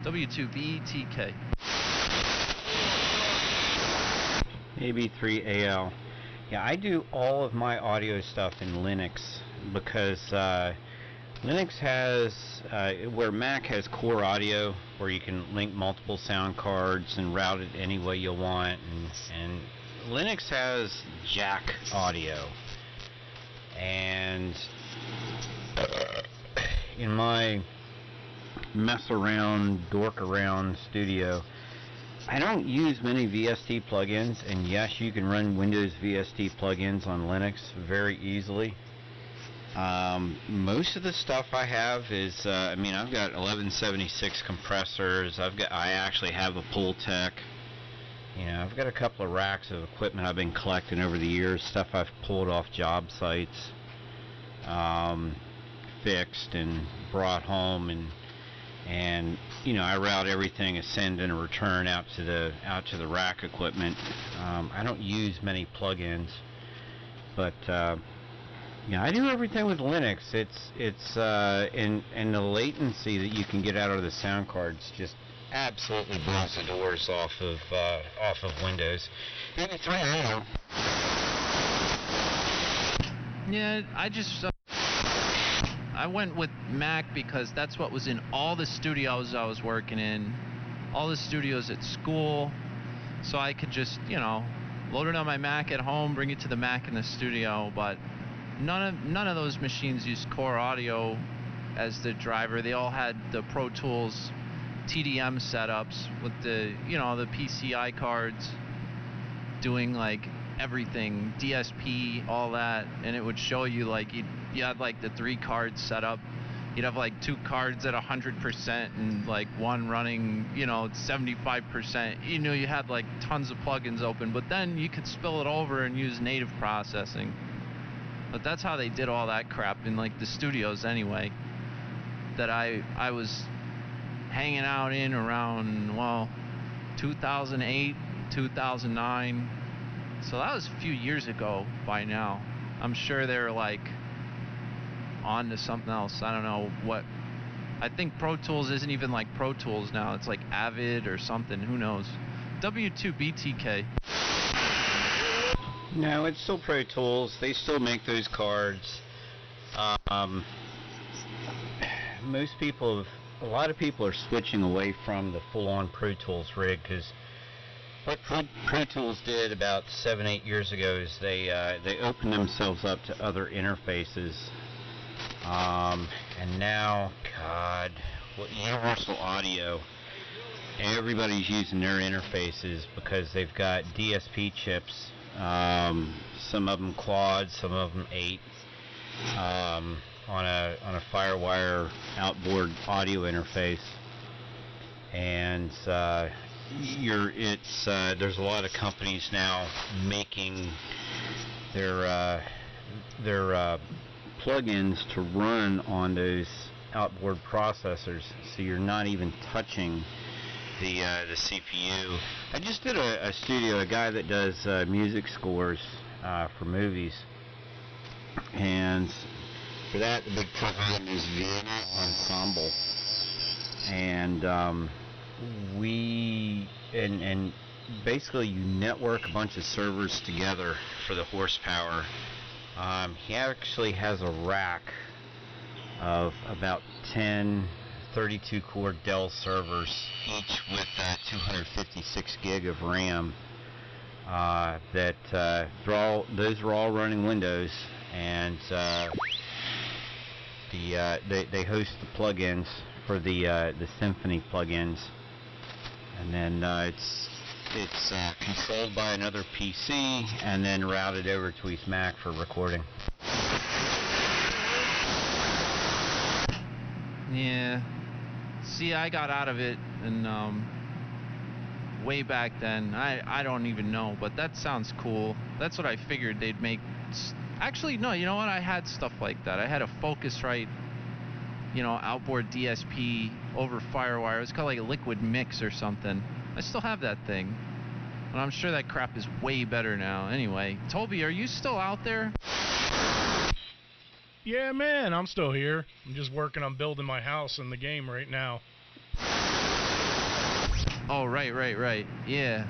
W2BTK KB3AL. Yeah, I do all of my audio stuff in Linux because Linux has, where Mac has core audio, where you can link multiple sound cards and route it any way you want, and Linux has jack audio. And in my mess around, dork around studio, I don't use many VST plugins, and yes, you can run Windows VST plugins on Linux very easily. Most of the stuff I have is, I've got 1176 compressors. I actually have a Pultec. I've got a couple of racks of equipment I've been collecting over the years, stuff I've pulled off job sites, fixed and brought home, and I route everything, a send and a return out to the rack equipment. I don't use many plugins, but I do everything with Linux. It's and the latency that you can get out of the sound cards just absolutely blows the doors off of Windows. KB3AL. Yeah, I went with Mac because that's what was in all the studios I was working in, all the studios at school, so I could just, load it on my Mac at home, bring it to the Mac in the studio. But none of those machines used core audio as the driver. They all had the Pro Tools TDM setups with the PCI cards doing like everything, DSP, all that, and it would show you like you had like the 3 cards set up. You'd have like 2 cards at 100% and like one running 75%. You had like tons of plugins open, but then you could spill it over and use native processing. But that's how they did all that crap in like the studios anyway, that I was hanging out in around 2008, 2009. So that was a few years ago by now. I'm sure they're like on to something else. I don't know what. I think Pro Tools isn't even like Pro Tools now. It's like Avid or something. Who knows? W2BTK. No, it's still Pro Tools. They still make those cards. A lot of people are switching away from the full-on Pro Tools rig, because what Pro Tools did about 7-8 years ago is they opened themselves up to other interfaces, and now, Universal Audio, everybody's using their interfaces because they've got DSP chips, some of them quad, some of them 8, on a FireWire outboard audio interface, and there's a lot of companies now making their plugins to run on those outboard processors, so you're not even touching the CPU. I just did a studio, a guy that does music scores for movies, and for that the big program is Vienna Ensemble, and and basically you network a bunch of servers together for the horsepower. He actually has a rack of about 10 32-core Dell servers, each with 256 gig of RAM. Those are all running Windows, and they host the plugins for the Symphony plugins, and then it's controlled by another PC and then routed over to his Mac for recording. Yeah. See, I got out of it and way back then. I don't even know, but that sounds cool. That's what I figured they'd make. Actually, no, you know what? I had stuff like that. I had a Focusrite, outboard DSP over FireWire. It was called like a Liquid Mix or something. I still have that thing, and I'm sure that crap is way better now. Anyway, Toby, are you still out there? Yeah, man, I'm still here. I'm just working on building my house in the game right now. Oh, right. Yeah.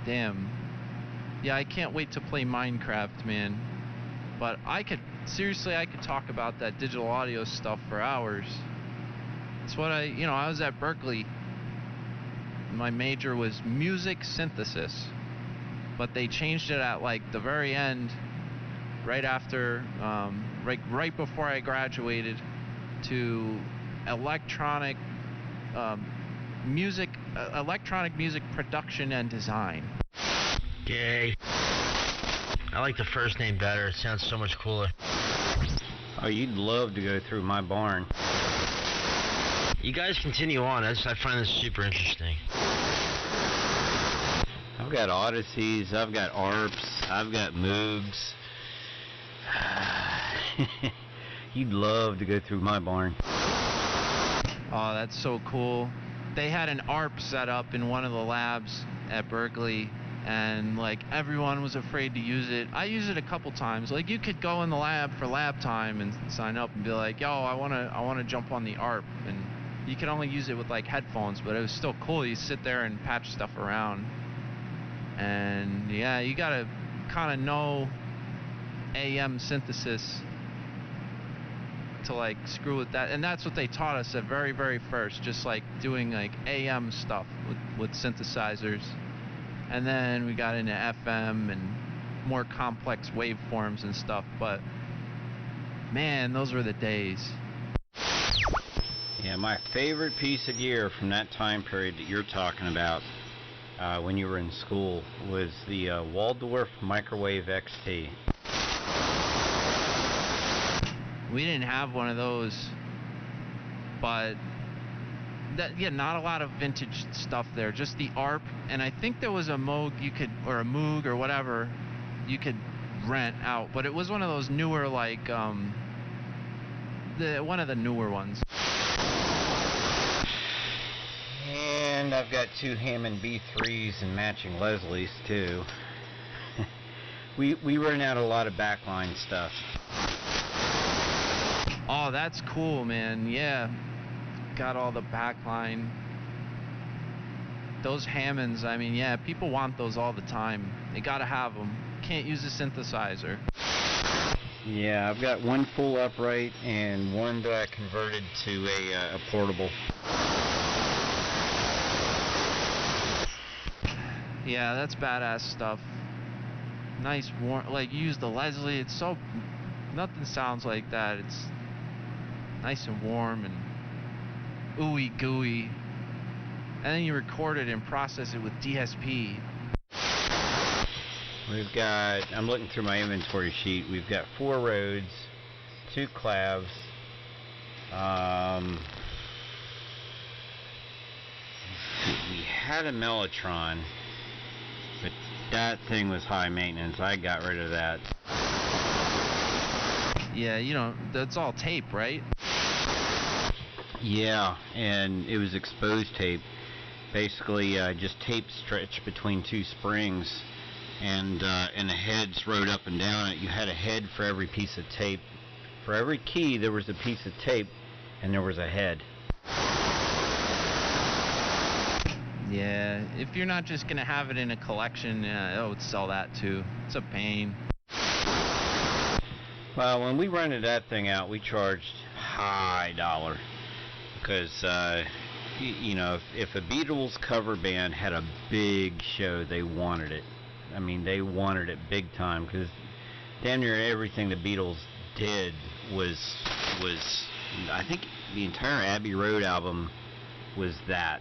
Damn. Yeah, I can't wait to play Minecraft, man. But seriously, I could talk about that digital audio stuff for hours. It's what I was at Berkeley. My major was music synthesis. But they changed it at like the very end, right after, right before I graduated, to electronic music production and design. Gay. I like the first name better. It sounds so much cooler. Oh, you'd love to go through my barn. You guys continue on. I find this super interesting. I've got Odysseys, I've got ARPs, I've got Moogs. You'd love to go through my barn. Oh, that's so cool. They had an ARP set up in one of the labs at Berkeley, and like everyone was afraid to use it. I used it a couple times. Like you could go in the lab for lab time and sign up and be like, yo, I wanna jump on the ARP, and you could only use it with like headphones, but it was still cool. You sit there and patch stuff around. And yeah, you gotta kind of know AM synthesis to like screw with that, and that's what they taught us at very first, just like doing like AM stuff with synthesizers, and then we got into FM and more complex waveforms and stuff. But man, those were the days. Yeah, my favorite piece of gear from that time period that you're talking about, when you were in school, was the Waldorf Microwave XT. We didn't have one of those, but not a lot of vintage stuff there. Just the ARP, and I think there was a Moog or a Moog or whatever you could rent out, but it was one of those newer, like one of the newer ones. And I've got two Hammond B3s and matching Leslie's too. we run out a lot of Backline stuff. Oh, that's cool, man. Yeah, got all the Backline. Those Hammonds, I mean, yeah, people want those all the time. They gotta have them. Can't use a synthesizer. Yeah, I've got one full upright and one that I converted to a portable. Yeah, that's badass stuff. Nice warm, like you use the Leslie. It's so, nothing sounds like that. It's nice and warm and ooey gooey. And then you record it and process it with DSP. We've got, I'm looking through my inventory sheet, we've got 4 Rhodes, 2 Clavs, we had a Mellotron, but that thing was high maintenance. I got rid of that. Yeah, you know, that's all tape, right? Yeah, and it was exposed tape. Basically, just tape stretched between 2 springs, and the heads rode up and down it. You had a head for every piece of tape. For every key, there was a piece of tape, and there was a head. Yeah, if you're not just gonna have it in a collection, I would sell that too. It's a pain. Well, when we rented that thing out, we charged high dollar, because you know, if a Beatles cover band had a big show, they wanted it. I mean, they wanted it big time, because damn near everything the Beatles did was I think the entire Abbey Road album was that.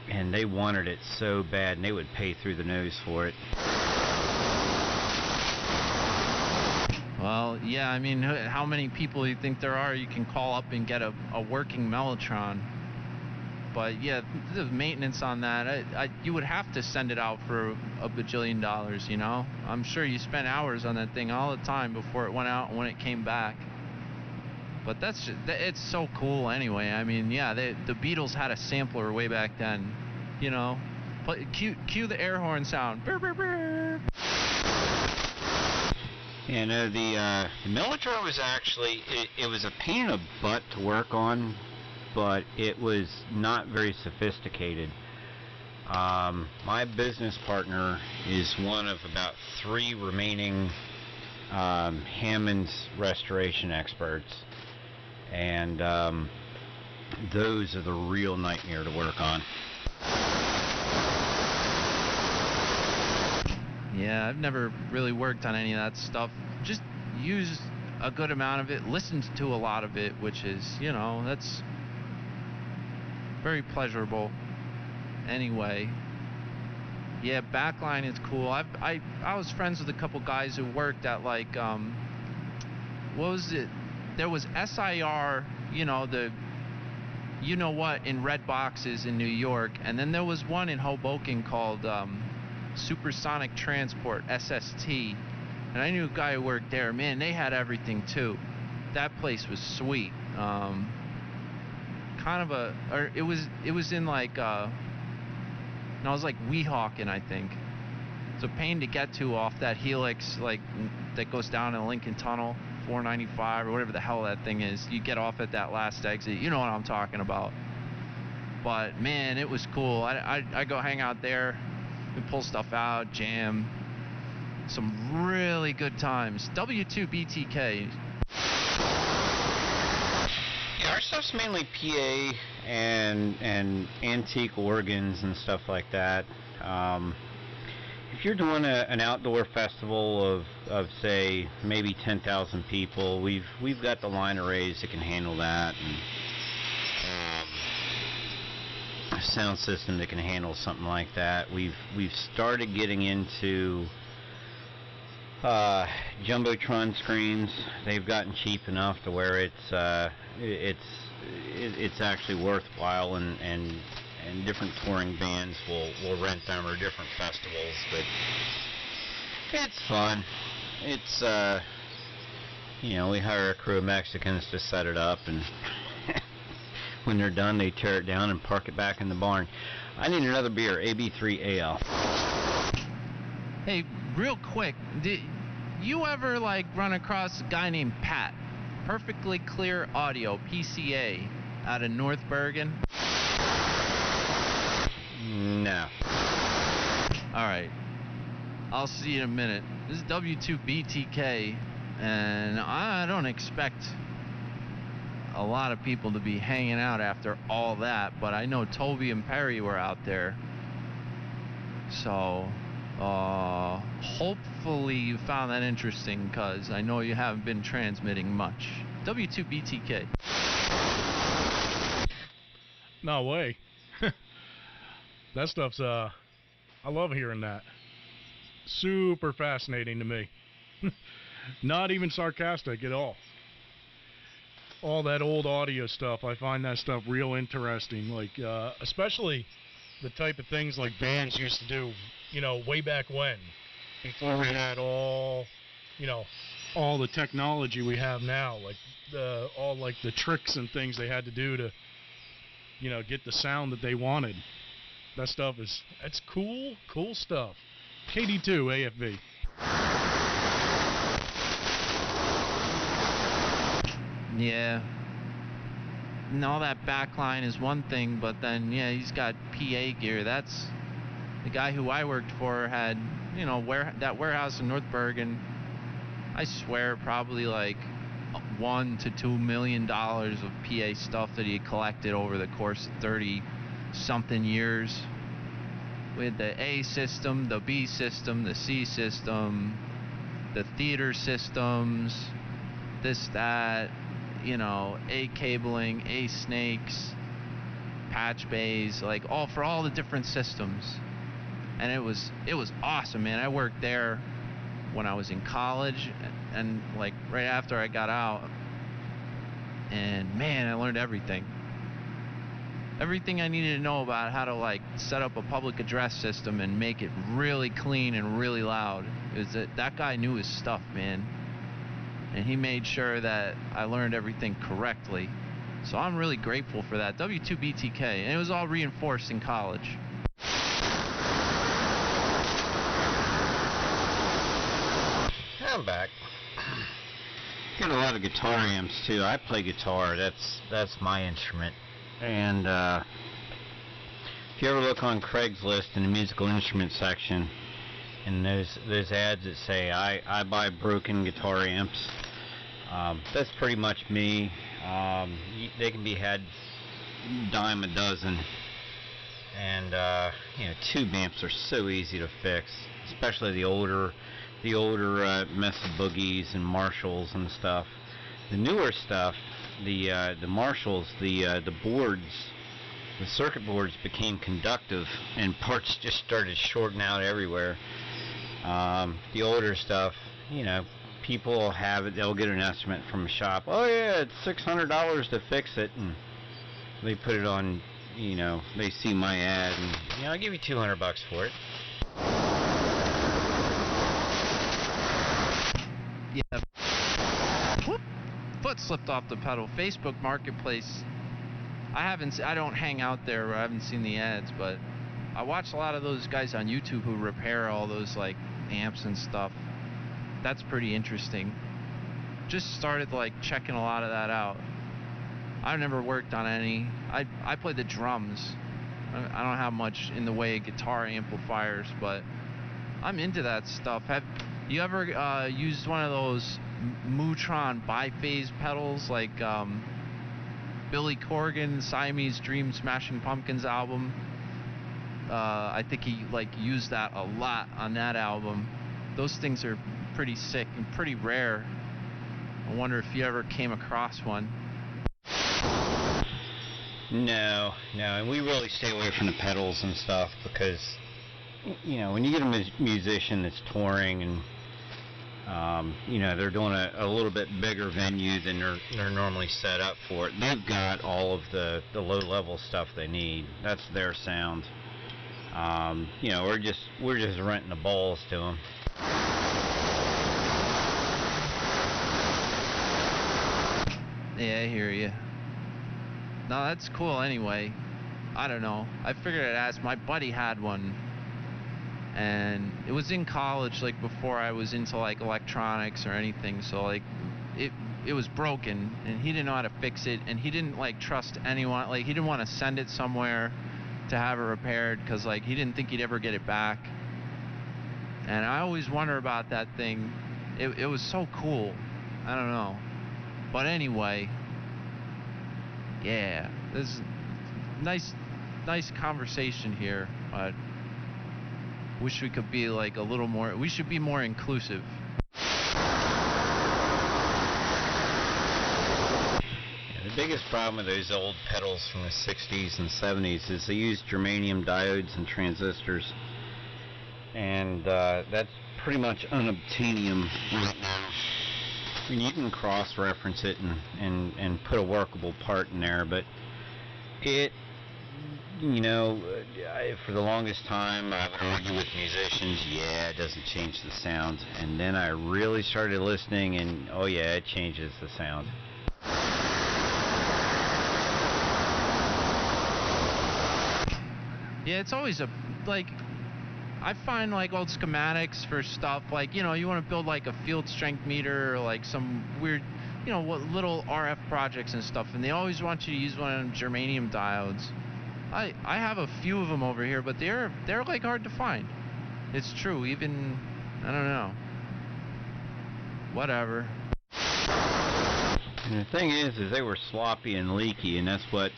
And they wanted it so bad, and they would pay through the nose for it. Well, yeah, I mean, how many people do you think there are you can call up and get a working Mellotron? But yeah, the maintenance on that, you would have to send it out for a bajillion dollars, you know? I'm sure you spent hours on that thing all the time before it went out and when it came back. But it's so cool anyway. I mean, yeah, the Beatles had a sampler way back then, you know? Cue the air horn sound. Brr, brr, brr. Yeah, no, the Mellotron was actually, it was a pain in the butt to work on, but it was not very sophisticated. My business partner is one of about 3 remaining Hammond's restoration experts, and those are the real nightmare to work on. Yeah, I've never really worked on any of that stuff. Just used a good amount of it, listened to a lot of it, which is, you know, that's very pleasurable. Anyway, yeah, Backline is cool. I was friends with a couple guys who worked at, like, what was it? There was SIR, you know, the, you know what, in red boxes in New York, and then there was one in Hoboken called Supersonic Transport, SST, and I knew a guy who worked there. Man, they had everything too. That place was sweet. Kind of a, or it was in like, no, it was like Weehawken, I think. It's a pain to get to off that helix, like, that goes down in the Lincoln Tunnel, 495 or whatever the hell that thing is. You get off at that last exit. You know what I'm talking about. But man, it was cool. I go hang out there. We pull stuff out, jam. Some really good times. W2BTK. Yeah, our stuff's mainly PA and antique organs and stuff like that. If you're doing an outdoor festival of say maybe 10,000 people, we've got the line arrays that can handle that, and a sound system that can handle something like that. We've started getting into jumbotron screens. They've gotten cheap enough to where it's actually worthwhile, and different touring bands will rent them, or different festivals. But it's fun. It's you know, we hire a crew of Mexicans to set it up, and when they're done, they tear it down and park it back in the barn. I need another beer, KB3AL. Hey, real quick, did you ever like run across a guy named Pat? Perfectly Clear Audio, PCA, out of North Bergen? No. Alright, I'll see you in a minute. This is W2BTK, and I don't expect a lot of people to be hanging out after all that, but I know Toby and Perry were out there. So, hopefully you found that interesting, because I know you haven't been transmitting much. W2BTK. No way. That stuff's, I love hearing that. Super fascinating to me. Not even sarcastic at all. All that old audio stuff, I find that stuff real interesting. Like, especially the type of things like bands used to do, you know, way back when. Before we had all, you know, all the technology we have now. Like, all like the tricks and things they had to do to, you know, get the sound that they wanted. That stuff is, that's cool stuff. KD2 AFV. Yeah. And all that backline is one thing, but then, yeah, he's got PA gear. That's the guy who I worked for had, you know, that warehouse in North Bergen. I swear probably like $1 to $2 million of PA stuff that he had collected over the course of 30-something years. We had the A system, the B system, the C system, the theater systems, this, that, you know, A cabling, A snakes, patch bays, like for all the different systems. And it was awesome, man. I worked there when I was in college, and like right after I got out, and man, I learned everything I needed to know about how to like set up a public address system and make it really clean and really loud. That guy knew his stuff, man, and he made sure that I learned everything correctly. So I'm really grateful for that. W2BTK, and it was all reinforced in college. I'm back. Got a lot of guitar amps too. I play guitar. That's my instrument. And if you ever look on Craigslist in the musical instrument section, and those ads that say I buy broken guitar amps, that's pretty much me. They can be had dime a dozen, and tube amps are so easy to fix, especially the older Mesa Boogies and Marshalls and stuff. The newer stuff, the Marshalls, the boards, the circuit boards became conductive, and parts just started shorting out everywhere. The older stuff, people will have it. They'll get an estimate from a shop. Oh yeah, it's $600 to fix it, and they put it on. They see my ad, and I'll give you $200 for it. Yeah. Whoop. Foot slipped off the pedal. Facebook Marketplace. I don't hang out there. I haven't seen the ads, but I watch a lot of those guys on YouTube who repair all those like amps and stuff. That's pretty interesting. Just started like checking a lot of that out. I've never worked on any. I play the drums. I don't have much in the way of guitar amplifiers, but I'm into that stuff. Have you ever used one of those Mutron biphase pedals like Billy Corgan, Siamese Dream Smashing Pumpkins album? I think he used that a lot on that album. Those things are pretty sick and pretty rare. I wonder if you ever came across one. No, and we really stay away from the pedals and stuff because, when you get a musician that's touring and, they're doing a little bit bigger venue than they're normally set up for it, they've got all of the low-level stuff they need. That's their sound. We're just renting the balls to them. Yeah, I hear you. No, that's cool anyway. I don't know. I figured I'd ask. My buddy had one, and it was in college, like before I was into like electronics or anything. So like, it was broken, and he didn't know how to fix it, and he didn't like trust anyone. Like he didn't want to send it somewhere to have it repaired because like he didn't think he'd ever get it back. And I always wonder about that thing. It was so cool. I don't know. But anyway, yeah, this is nice conversation here. But wish we could be like a little more. We should be more inclusive. The biggest problem with those old pedals from the 60s and 70s is they use germanium diodes and transistors, and that's pretty much unobtainium right now. I mean, you can cross-reference it and put a workable part in there, but it, for the longest time I would argue with musicians, yeah, it doesn't change the sound, and then I really started listening, and oh yeah, it changes the sound. Yeah, it's always I find like old schematics for stuff like, you want to build like a field strength meter or like some weird, little RF projects and stuff, and they always want you to use one of them germanium diodes. I have a few of them over here, but they're like hard to find. It's true, even, I don't know. Whatever. And the thing is they were sloppy and leaky, and that's what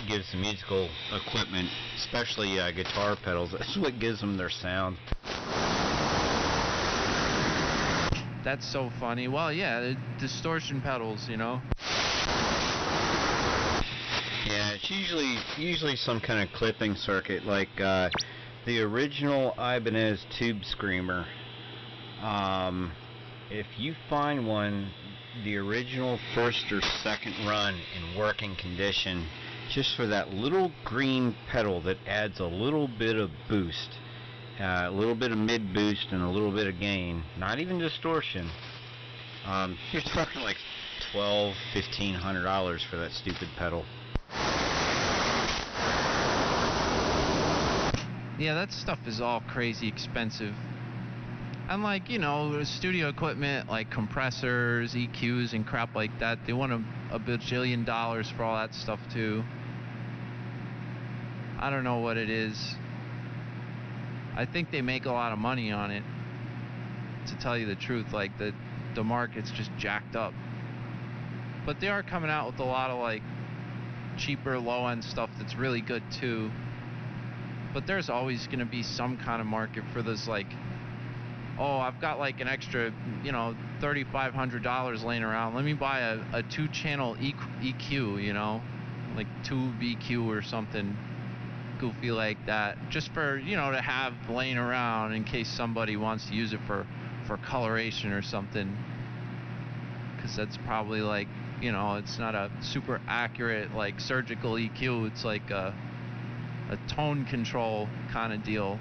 gives the musical equipment, especially guitar pedals, that's what gives them their sound. That's so funny. Well, yeah, the distortion pedals, Yeah, it's usually some kind of clipping circuit, like the original Ibanez Tube Screamer. If you find one, the original first or second run in working condition, just for that little green pedal that adds a little bit of boost, a little bit of mid boost and a little bit of gain, not even distortion. You're talking like $1,200-$1,500 for that stupid pedal. Yeah, that stuff is all crazy expensive. And like, studio equipment like compressors, EQs and crap like that, they want a bajillion dollars for all that stuff too. I don't know what it is. I think they make a lot of money on it, to tell you the truth. Like, the market's just jacked up. But they are coming out with a lot of like cheaper low-end stuff that's really good too. But there's always going to be some kind of market for this, like, oh, I've got like an extra, you know, $3,500 laying around. Let me buy a 2-channel EQ, you know, like 2BQ or something goofy like that, just for, you know, to have laying around in case somebody wants to use it for coloration or something. Because that's probably like, you know, it's not a super accurate like surgical EQ. It's like a tone control kind of deal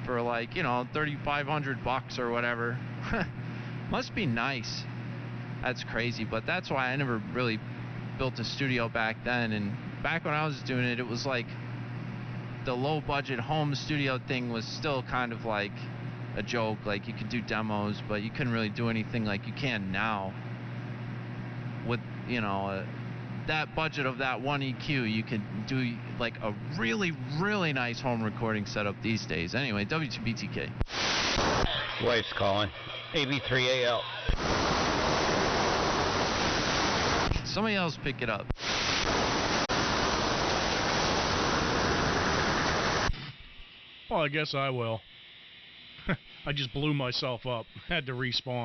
for like, you know, $3,500 or whatever. Must be nice. That's crazy. But that's why I never really built a studio back then. And back when I was doing it, it was like the low budget home studio thing was still kind of like a joke. Like, you could do demos, but you couldn't really do anything like you can now with, you know, that budget of that one EQ. You can do like a really, really nice home recording setup these days. Anyway, W2BTK. Wife's calling. KB3AL. Somebody else pick it up. Well, I guess I will. I just blew myself up. Had to respawn.